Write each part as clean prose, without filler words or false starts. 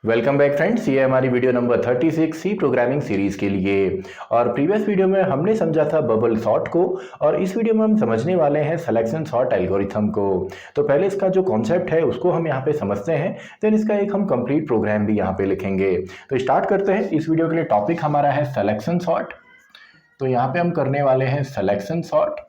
Welcome back friends, ये हमारी video number 36 C programming series के लिए। और प्रीवियस वीडियो में हमने समझा था बबल सॉर्ट को, और इस वीडियो में हम समझने वाले हैं सिलेक्शन सॉर्ट एल्गोरिथम को। तो पहले इसका जो कॉन्सेप्ट है उसको हम यहाँ पे समझते हैं, देन इसका एक हम कंप्लीट प्रोग्राम भी यहाँ पे लिखेंगे। तो स्टार्ट करते हैं। इस वीडियो के लिए टॉपिक हमारा है सिलेक्शन सॉर्ट। तो यहाँ पे हम करने वाले हैं सिलेक्शन सॉर्ट।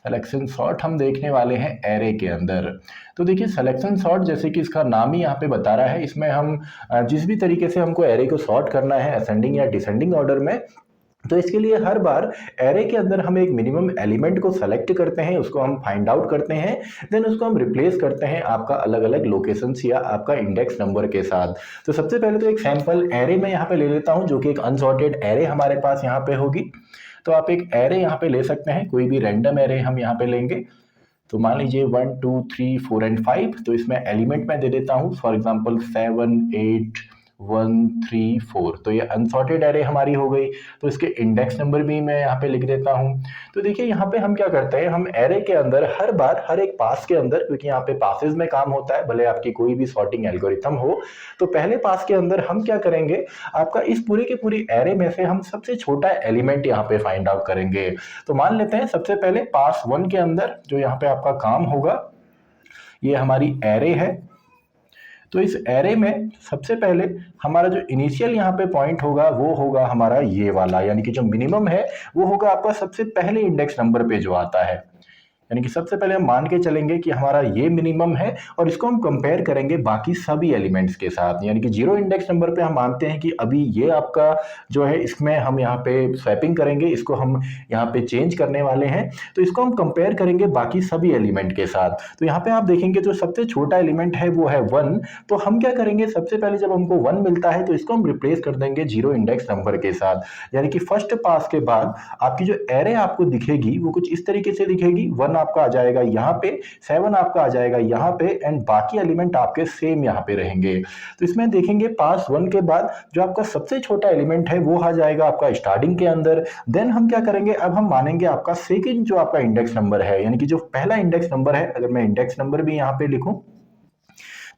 सिलेक्शन सॉर्ट हम देखने वाले हैं एरे के अंदर। तो देखिए, सिलेक्शन सॉर्ट जैसे कि इसका नाम ही यहाँ पे बता रहा है, इसमें हम जिस भी तरीके से हमको एरे को सॉर्ट करना है असेंडिंग या डिसेंडिंग ऑर्डर में, तो इसके लिए हर बार एरे के अंदर हम एक मिनिमम एलिमेंट को सेलेक्ट करते हैं, उसको हम फाइंड आउट करते हैं, देन उसको हम रिप्लेस करते हैं आपका अलग अलग लोकेशंस या आपका इंडेक्स नंबर के साथ। तो सबसे पहले तो एक सैंपल एरे में यहाँ पे ले लेता हूँ, जो कि एक अनसॉर्टेड एरे हमारे पास यहाँ पे होगी। तो आप एक एरे यहाँ पे ले सकते हैं, कोई भी रैंडम एरे हम यहाँ पे लेंगे। तो मान लीजिए 1 2 3 4 एंड 5। तो इसमें एलिमेंट मैं दे देता हूँ, फॉर एग्जांपल 7 8 1 3 4। तो ये अनसॉर्टेड एरे हमारी हो गई। तो इसके इंडेक्स नंबर भी मैं यहाँ पे लिख देता हूँ। तो देखिए, यहाँ पे हम क्या करते हैं, हम एरे के अंदर हर बार हर एक पास के अंदर, क्योंकि यहाँ पे पासेस में काम होता है, भले आपकी कोई भी सॉर्टिंग एल्गोरिथम हो, तो पहले पास के अंदर हम क्या करेंगे, आपका इस पूरी की पूरी एरे में से हम सबसे छोटा एलिमेंट यहाँ पे फाइंड आउट करेंगे। तो मान लेते हैं सबसे पहले पास 1 के अंदर जो यहाँ पे आपका काम होगा, ये हमारी एरे है। तो इस एरे में सबसे पहले हमारा जो इनिशियल यहाँ पे पॉइंट होगा वो होगा हमारा ये वाला, यानी कि जो मिनिमम है वो होगा आपका सबसे पहले इंडेक्स नंबर पे जो आता है। यानी कि सबसे पहले हम मान के चलेंगे कि हमारा ये मिनिमम है, और इसको हम कंपेयर करेंगे बाकी सभी एलिमेंट्स के साथ। यानी कि 0 इंडेक्स नंबर पे हम मानते हैं कि अभी ये आपका जो है, इसमें हम यहाँ पे स्वैपिंग करेंगे, इसको हम यहाँ पे चेंज करने वाले हैं। तो इसको हम कंपेयर करेंगे बाकी सभी एलिमेंट के साथ। तो यहाँ पे आप देखेंगे जो सबसे छोटा एलिमेंट है वो है 1। तो हम क्या करेंगे, सबसे पहले जब हमको 1 मिलता है तो इसको हम रिप्लेस कर देंगे 0 इंडेक्स नंबर के साथ। यानी कि फर्स्ट पास के बाद आपकी जो एरे आपको दिखेगी वो कुछ इस तरीके से दिखेगी। 1 आपका आ जाएगा यहाँ पे, 7 आपका आ जाएगा यहाँ पे, एंड बाकी एलिमेंट आपके सेम यहाँ पे रहेंगे। तो इसमें देखेंगे पास 1 के बाद जो आपका सबसे छोटा एलिमेंट है वो आ जाएगा आपका स्टार्टिंग के अंदर। देन हम क्या करेंगे, अब हम मानेंगे आपका सेकंड जो आपका इंडेक्स नंबर है, यानी कि जो पहला इंडेक्स नंबर है, अगर मैं इंडेक्स नंबर भी यहाँ पे लिखूं,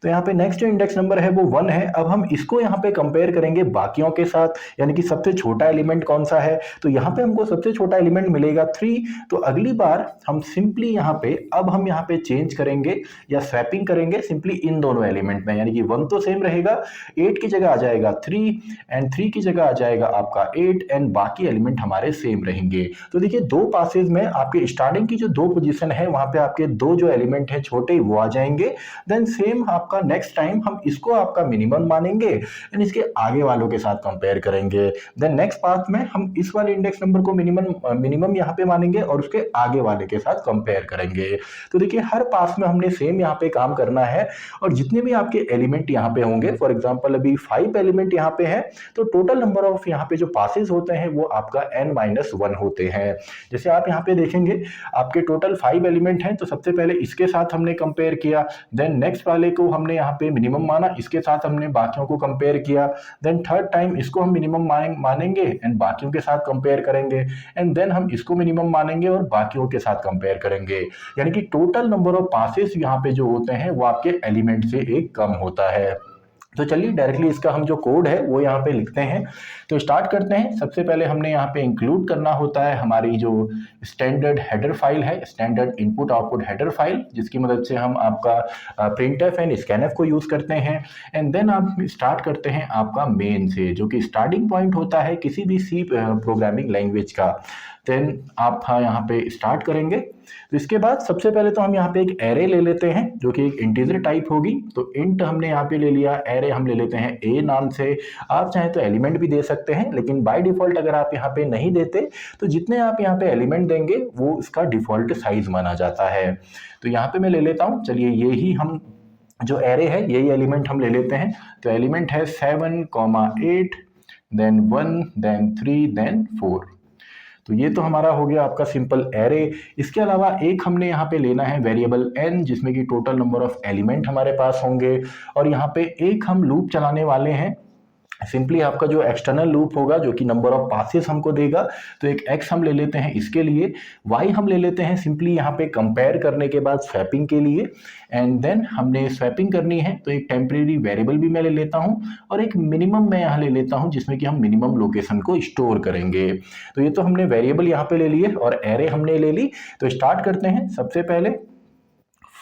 तो यहाँ पे नेक्स्ट जो इंडेक्स नंबर है वो 1 है। अब हम इसको यहाँ पे कंपेयर करेंगे बाकियों के साथ, यानी कि सबसे छोटा एलिमेंट कौन सा है, तो यहाँ पे हमको सबसे छोटा एलिमेंट मिलेगा 3। तो अगली बार हम सिंपली यहाँ पे, अब हम यहाँ पे चेंज करेंगे या स्वैपिंग करेंगे सिंपली इन दोनों एलिमेंट में, यानी कि 1 तो सेम रहेगा, 8 की जगह आ जाएगा 3, एंड 3 की जगह आ जाएगा आपका 8, एंड बाकी एलिमेंट हमारे सेम रहेंगे। तो देखिए, दो पासेज में आपके स्टार्टिंग की जो 2 पोजीशन है वहां पे आपके 2 जो एलिमेंट है छोटे वो आ जाएंगे। देन सेम आपका नेक्स्ट टाइम हम इसको आपका मिनिमम मानेंगे, एंड इसके आगे वालों के साथ कंपेयर करेंगे। देन नेक्स्ट पार्ट में हम इस वाले इंडेक्स नंबर को मिनिमम यहाँ पे मानेंगे और उसके आगे वाले के साथ कंपेयर करेंगे। तो देखिए, हर पास में हमने सेम यहाँ पे काम करना है, और जितने भी आपके एलिमेंट यहाँ पे होंगे, फॉर एग्जांपल अभी 5 एलिमेंट यहाँ पे है, तो टोटल नंबर ऑफ यहाँ पे जो पासेस होते हैं वो आपका n-1 होते हैं। जैसे आप यहाँ पे देखेंगे आपके टोटल 5 एलिमेंट हैं, तो सबसे पहले इसके साथ हमने कंपेयर किया, देन नेक्स्ट वाले को हमने यहाँ पे मिनिमम माना, इसके साथ हमने बाकियों को कंपेयर किया, देन थर्ड टाइम इसको हम मिनिमम मानेंगे एंड बाकियों के साथ कंपेयर करेंगे, एंड देन हम इसको मिनिमम मानेंगे और बाकियों के साथ कंपेयर करेंगे। यानी कि टोटल नंबर ऑफ पासेस यहाँ पे जो होते हैं वो आपके एलिमेंट से एक कम होता है। तो चलिए डायरेक्टली इसका हम जो कोड है वो यहाँ पे लिखते हैं। तो स्टार्ट करते हैं। सबसे पहले हमने यहाँ पे इंक्लूड करना होता है हमारी जो स्टैंडर्ड हेडर फाइल है, standard input output header file, जिसकी मदद से हम आपका प्रिंटफ एंड स्कैनफ को यूज करते हैं। एंड देन आप स्टार्ट करते हैं आपका मेन से, जो कि स्टार्टिंग पॉइंट होता है किसी भी सी प्रोग्रामिंग लैंग्वेज का। देन आप यहाँ पे स्टार्ट करेंगे। तो इसके बाद सबसे पहले तो हम यहाँ पे एक एरे ले लेते हैं जो कि एक इंटीजर टाइप होगी। तो इंट हमने यहाँ पे ले लिया, एरे हम ले लेते हैं ए नाम से। आप चाहें तो एलिमेंट भी दे सकते हैं, लेकिन बाय डिफॉल्ट अगर आप यहाँ पे नहीं देते तो जितने आप यहाँ पे एलिमेंट देंगे वो इसका डिफॉल्ट साइज माना जाता है। तो यहाँ पे मैं ले लेता हूँ, चलिए यही हम जो एरे है यही एलिमेंट हम ले लेते हैं। तो एलिमेंट है 7, 8, देन 1, देन 3, देन 4। तो ये तो हमारा हो गया आपका सिंपल एरे। इसके अलावा एक हमने यहाँ पे लेना है वेरिएबल n, जिसमें कि टोटल नंबर ऑफ एलिमेंट हमारे पास होंगे, और यहाँ पे एक हम लूप चलाने वाले हैं सिंपली आपका जो एक्सटर्नल लूप होगा जो कि नंबर ऑफ पासेस हमको देगा, तो एक x हम ले लेते हैं इसके लिए, y हम ले लेते हैं सिंपली यहाँ पे कंपेयर करने के बाद स्वैपिंग के लिए, एंड देन हमने स्वैपिंग करनी है तो एक टेम्परेरी वेरिएबल भी मैं ले लेता हूँ और एक मिनिमम मैं यहाँ ले लेता हूँ जिसमें कि हम मिनिमम लोकेशन को स्टोर करेंगे। तो ये तो हमने वेरिएबल यहाँ पे ले लिए और एरे हमने ले ली। तो स्टार्ट करते हैं सबसे पहले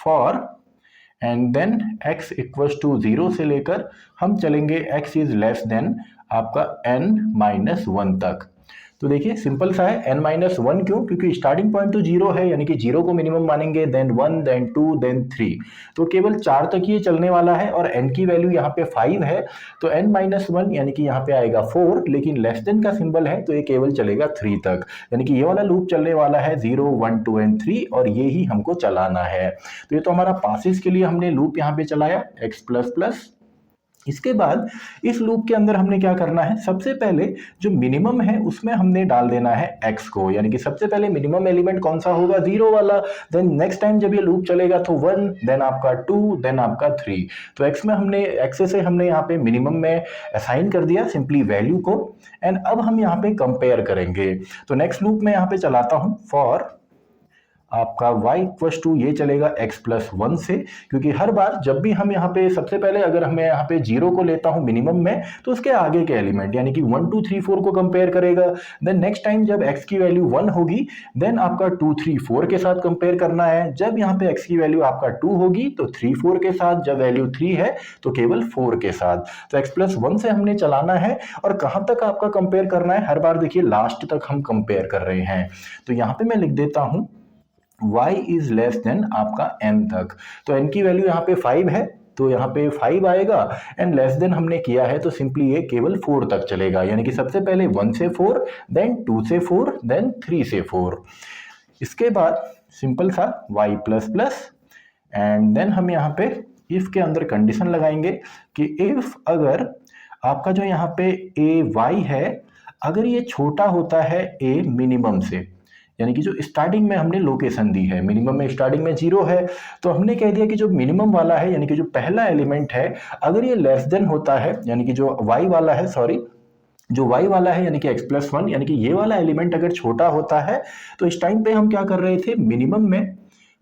for and then x equals to 0 से लेकर हम चलेंगे x इज लेस देन आपका n-1 तक। तो देखिए सिंपल सा है, n-1 क्यों? क्योंकि स्टार्टिंग पॉइंट तो 0 है, यानी कि 0 को मिनिमम मानेंगे, देन 1, देन 2, देन 3, तो केवल 4 तक ये चलने वाला है और n की वैल्यू यहाँ पे 5 है, तो n-1 यानी कि यहाँ पे आएगा 4, लेकिन लेस देन का सिंबल है तो ये केवल चलेगा 3 तक, यानी कि ये वाला लूप चलने वाला है 0, 1, 2 एंड 3 और ये ही हमको चलाना है। तो ये तो हमारा पासिस के लिए हमने लूप यहाँ पे चलाया x++। इसके बाद इस लूप के अंदर हमने क्या करना है, सबसे पहले जो मिनिमम है उसमें हमने डाल देना है x को, यानी कि सबसे पहले मिनिमम एलिमेंट कौन सा होगा, 0 वाला, देन नेक्स्ट टाइम जब ये लूप चलेगा तो 1, देन आपका 2, देन आपका 3। तो x में हमने x से हमने यहाँ पे मिनिमम में असाइन कर दिया सिंपली वैल्यू को, एंड अब हम यहाँ पे कंपेयर करेंगे। तो नेक्स्ट लूप में यहाँ पे चलाता हूँ फॉर आपका y इक्वल्स टू ये चलेगा x+1 से, क्योंकि हर बार जब भी हम यहाँ पे सबसे पहले अगर हमें यहाँ पे 0 को लेता हूँ मिनिमम में तो उसके आगे के एलिमेंट यानी कि 1, 2, 3, 4 को कंपेयर करेगा, देन नेक्स्ट टाइम जब x की वैल्यू 1 होगी देन आपका 2, 3, 4 के साथ कंपेयर करना है, जब यहाँ पे x की वैल्यू आपका 2 होगी तो 3, 4 के साथ, जब वैल्यू 3 है तो केवल 4 के साथ। तो x+1 से हमने चलाना है और कहाँ तक आपका कंपेयर करना है, हर बार देखिए लास्ट तक हम कंपेयर कर रहे हैं। तो यहाँ पे मैं लिख देता हूँ y इज लेस देन आपका n तक, तो n की वैल्यू यहाँ पे 5 है तो यहाँ पे 5 आएगा, एंड लेस देन हमने किया है तो सिंपली ये केवल 4 तक चलेगा, यानी कि सबसे पहले 1 से 4, देन 2 से 4, देन 3 से 4। इसके बाद सिंपल सा y++ एंड देन हम यहाँ पे इफ के अंदर कंडीशन लगाएंगे कि इफ अगर आपका जो यहाँ पे ay है अगर ये छोटा होता है a मिनिमम से, यानी कि जो स्टार्टिंग में हमने लोकेशन दी है, मिनिमम में स्टार्टिंग में 0 है, तो हमने कह दिया कि जो मिनिमम वाला है यानी कि जो पहला एलिमेंट है अगर ये लेस देन होता है, यानी कि जो y वाला है, सॉरी जो y वाला है यानी कि x+1 यानी कि ये वाला एलिमेंट अगर छोटा होता है तो इस टाइम पे हम क्या कर रहे थे, मिनिमम में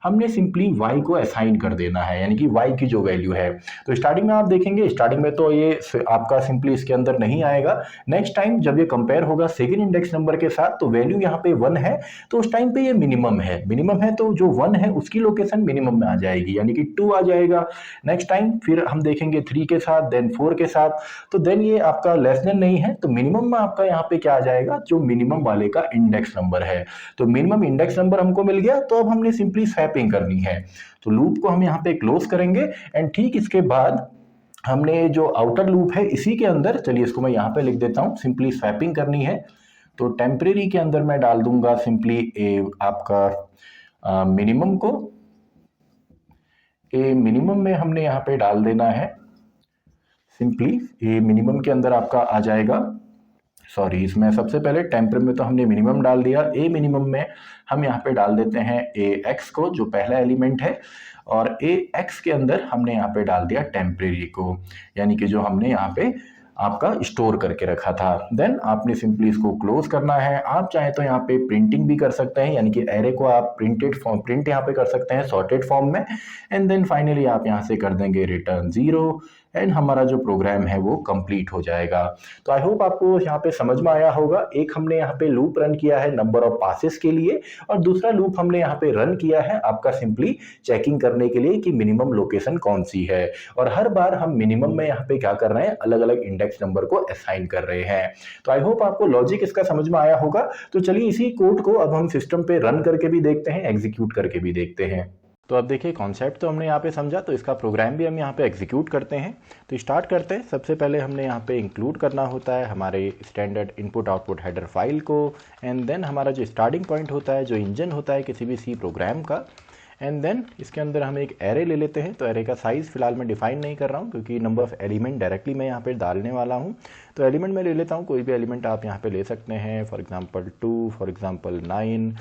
हमने सिंपली y को असाइन कर देना है, यानी कि y की जो वैल्यू है। तो स्टार्टिंग में आप देखेंगे स्टार्टिंग में तो ये आपका सिंपली इसके अंदर नहीं आएगा, नेक्स्ट टाइम जब ये कंपेयर होगा सेकंड इंडेक्स नंबर के साथ तो वैल्यू यहाँ पे 1 है तो उस टाइम पे ये मिनिमम है तो जो 1 है उसकी लोकेशन मिनिमम में आ जाएगी, यानी कि 2 आ जाएगा। नेक्स्ट टाइम फिर हम देखेंगे 3 के साथ, देन 4 के साथ, तो देन ये आपका लेस देन नहीं है तो मिनिमम में आपका यहाँ पे क्या आ जाएगा, जो मिनिमम वाले का इंडेक्स नंबर है। तो मिनिमम इंडेक्स नंबर हमको मिल गया, तो अब हमने सिंपली स्वैपिंग करनी है, तो लूप को हम यहाँ पे क्लोज करेंगे एंड ठीक इसके बाद हमने जो आउटर लूप है इसी के अंदर, चलिए इसको मैं यहाँ पे लिख देता हूँ, सिंपली स्वैपिंग करनी है। तो टेम्परेरी के अंदर मैं डाल दूंगा सिंपली आपका मिनिमम को, मिनिमम में हमने यहाँ पे डाल देना है सिंपली, ये मिनिमम के अंदर आपका आ जाएगा, सॉरी इसमें सबसे पहले टेम्पर में तो हमने मिनिमम डाल दिया, ए मिनिमम में हम यहाँ पे डाल देते हैं ए एक्स को जो पहला एलिमेंट है, और ए एक्स के अंदर हमने यहाँ पे डाल दिया टेम्परेरी को, यानी कि जो हमने यहाँ पे आपका स्टोर करके रखा था। देन आपने सिंपली इसको क्लोज करना है। आप चाहे तो यहाँ पे प्रिंटिंग भी कर सकते हैं, यानी कि एरे को आप प्रिंट यहाँ पे कर सकते हैं सॉर्टेड फॉर्म में, एंड देन फाइनली आप यहाँ से कर देंगे रिटर्न 0 एंड हमारा जो प्रोग्राम है वो कंप्लीट हो जाएगा। तो आई होप आपको यहाँ पे समझ में आया होगा। एक हमने यहाँ पे लूप रन किया है नंबर ऑफ पासेस के लिए, और दूसरा लूप हमने यहाँ पे रन किया है आपका सिंपली चेकिंग करने के लिए कि मिनिमम लोकेशन कौन सी है, और हर बार हम मिनिमम में यहाँ पे क्या कर रहे हैं, अलग अलग इंडेक्स नंबर को असाइन कर रहे हैं। तो आई होप आपको लॉजिक इसका समझ में आया होगा। तो चलिए इसी कोड को अब हम सिस्टम पे रन करके भी देखते हैं, एग्जीक्यूट करके भी देखते हैं। तो अब देखिए कॉन्सेप्ट तो हमने यहाँ पे समझा, तो इसका प्रोग्राम भी हम यहाँ पे एग्जीक्यूट करते हैं। तो स्टार्ट करते हैं। सबसे पहले हमने यहाँ पे इंक्लूड करना होता है हमारे standard input output header file को, एंड देन हमारा जो स्टार्टिंग पॉइंट होता है, जो इंजन होता है किसी भी सी प्रोग्राम का, एंड देन इसके अंदर हम एक एरे ले लेते हैं। तो एरे का साइज़ फिलहाल मैं डिफाइन नहीं कर रहा हूँ क्योंकि नंबर ऑफ एलिमेंट डायरेक्टली मैं यहाँ पे डालने वाला हूँ। तो एलिमेंट मैं ले लेता हूँ, कोई भी एलिमेंट आप यहाँ पे ले सकते हैं, for example 2, for example 9,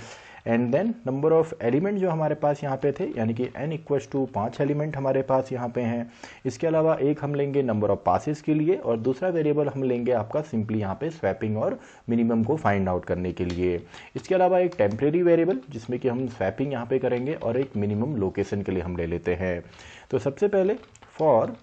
and then number of element जो हमारे पास यहाँ पे थे, यानी कि n इक्वल्स टू 5 एलिमेंट हमारे पास यहाँ पे हैं। इसके अलावा एक हम लेंगे नंबर ऑफ पासेस के लिए और दूसरा वेरिएबल हम लेंगे आपका सिंपली यहाँ पे स्वैपिंग और मिनिमम को फाइंड आउट करने के लिए। इसके अलावा एक टेम्परेरी वेरिएबल जिसमें कि हम स्वैपिंग यहाँ पे करेंगे और एक मिनिमम लोकेशन के लिए हम ले लेते हैं। तो सबसे पहले फॉर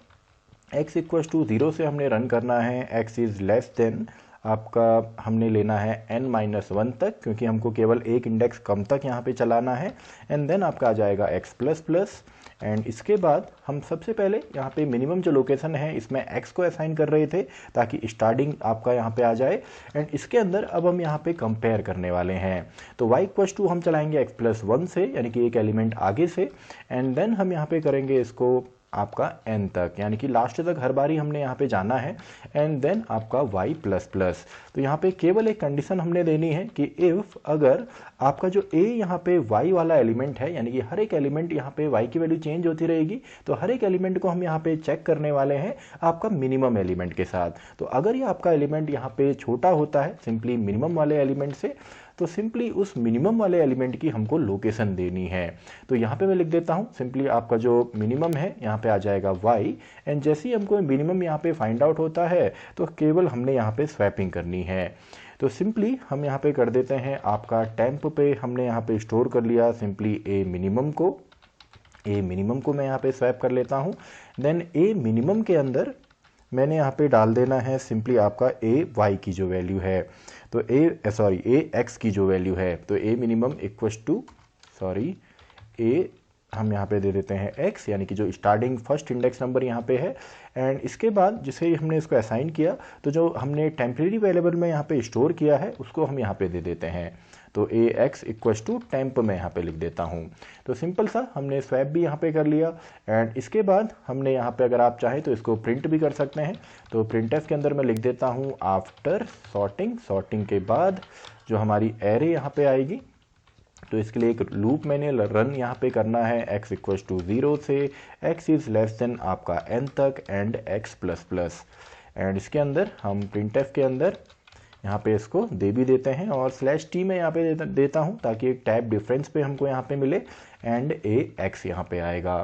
x इक्वल्स टू 0 से हमने रन करना है, x इज़ लेस देन आपका हमने लेना है n-1 तक, क्योंकि हमको केवल एक इंडेक्स कम तक यहाँ पे चलाना है। एंड देन आपका आ जाएगा x प्लस प्लस। एंड इसके बाद हम सबसे पहले यहाँ पे मिनिमम जो लोकेशन है इसमें x को असाइन कर रहे थे ताकि स्टार्टिंग आपका यहाँ पे आ जाए। एंड इसके अंदर अब हम यहाँ पे कंपेयर करने वाले हैं। तो y इक्वल्स टू हम चलाएंगे x प्लस 1 से, यानी कि एक एलिमेंट आगे से। एंड देन हम यहाँ पे करेंगे इसको आपका n तक, यानी कि लास्ट तक हर बारी हमने यहाँ पे जाना है। एंड देन आपका y प्लस प्लस। तो यहाँ पे केवल एक कंडीशन हमने देनी है कि इफ़ अगर आपका जो a यहाँ पे y वाला एलिमेंट है, यानी कि हर एक एलिमेंट यहाँ पे y की वैल्यू चेंज होती रहेगी, तो हर एक एलिमेंट को हम यहाँ पे चेक करने वाले हैं आपका मिनिमम एलिमेंट के साथ। तो अगर ये आपका एलिमेंट यहाँ पे छोटा होता है सिंपली मिनिमम वाले एलिमेंट से, तो सिंपली उस मिनिमम वाले एलिमेंट की हमको लोकेशन देनी है। तो यहाँ पे मैं लिख देता हूँ सिंपली आपका जो मिनिमम है यहाँ पे आ जाएगा y। एंड जैसे ही हमको मिनिमम यहाँ पे फाइंड आउट होता है तो केवल हमने यहाँ पे स्वैपिंग करनी है। तो सिंपली हम यहाँ पे कर देते हैं आपका टेम्प पे हमने यहाँ पे स्टोर कर लिया सिंपली a मिनिमम को मैं यहाँ पे स्वैप कर लेता हूँ। देन a मिनिमम के अंदर मैंने यहाँ पे डाल देना है सिंपली आपका a y की जो वैल्यू है, तो a x की जो वैल्यू है, तो a minimum equals to a हम यहाँ पे दे देते हैं x, यानी कि जो स्टार्टिंग फर्स्ट इंडेक्स नंबर यहाँ पे है। एंड इसके बाद जिसे हमने इसको असाइन किया, तो जो हमने टेम्परेरी वेरिएबल में यहाँ पे स्टोर किया है उसको हम यहाँ पे दे देते हैं। तो ax इक्वल्स टू टेम्प में यहाँ पे लिख देता हूँ। तो सिंपल सा हमने स्वैप भी यहाँ पे कर लिया। एंड इसके बाद हमने यहाँ पे अगर आप चाहें तो इसको प्रिंट भी कर सकते हैं। तो प्रिंटफ के अंदर मैं लिख देता हूँ आफ्टर सॉर्टिंग के बाद जो हमारी एरे यहाँ पे आएगी, तो इसके लिए एक लूप मैंने रन यहाँ पे करना है x इक्वल्स टू 0 से x इज़ लेस देन आपका n तक and x plus plus. And इसके अंदर हम प्रिंटफ के अंदर यहाँ पे इसको दे भी देते हैं और /t में यहाँ पे देता हूँ ताकि एक टाइप डिफरेंस पे हमको यहाँ पे मिले। एंड ax यहाँ पे आएगा।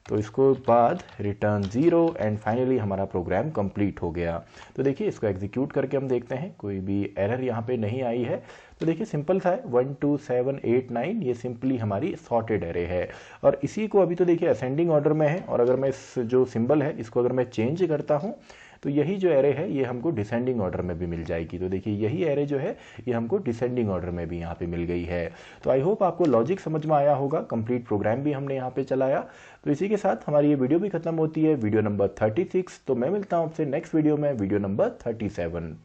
तो इसको बाद रिटर्न 0 एंड फाइनली हमारा प्रोग्राम कंप्लीट हो गया। तो देखिए इसको एग्जीक्यूट करके हम देखते हैं, कोई भी एरर यहाँ पे नहीं आई है। तो देखिए सिंपल सा है 1 2 7 8 9, ये सिंपली हमारी सॉर्टेड एरे है। और इसी को अभी तो देखिए असेंडिंग ऑर्डर में है, और अगर मैं इस जो सिंबल है इसको अगर मैं चेंज करता हूँ तो यही जो एरे है ये हमको डिसेंडिंग ऑर्डर में भी मिल जाएगी। तो देखिए यही एरे जो है ये हमको डिसेंडिंग ऑर्डर में भी यहाँ पे मिल गई है। तो आई होप आपको लॉजिक समझ में आया होगा, कंप्लीट प्रोग्राम भी हमने यहाँ पे चलाया। तो इसी के साथ हमारी ये वीडियो भी खत्म होती है, वीडियो नंबर 36। तो मैं मिलता हूँ आपसे नेक्स्ट वीडियो में, वीडियो नंबर 37।